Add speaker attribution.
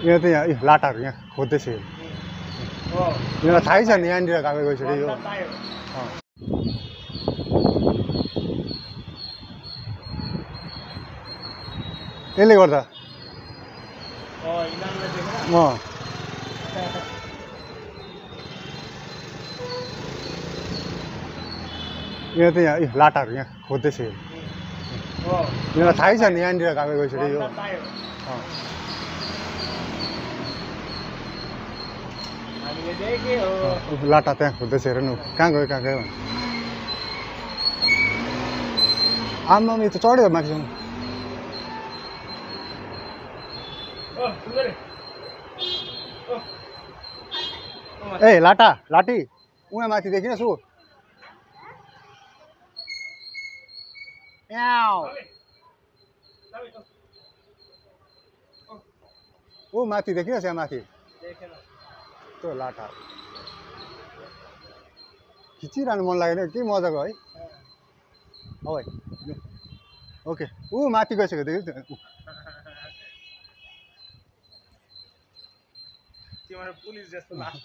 Speaker 1: यहाँ त यहाँ लाटाहरू यहाँ खोज्दैछ यिनीहरूलाई थाहै छ नि यहाँनिर गएको गइसक्यो यो यसले गर्दा यहाँ त यहाँ लाटाहरू यहाँ खोज्दैछ यिनीहरूलाई थाहै छ नि यहाँनिर गएको गइसक्यो यो लाटा त्यहाँ खोज्दैछ हेर न कहाँ गयो भने आम्मा यो त चढ्यो माथिसम्म ए लाटा लाटी उहाँ माथि देखिन सु ऊ माथि देखिन यहाँ माथि त्यो लाटा खिचिरहनु मन लागेन के मजाको है ओके ऊ माथि गइसक्यो देखि
Speaker 2: पुलिस जस्तो लास्ट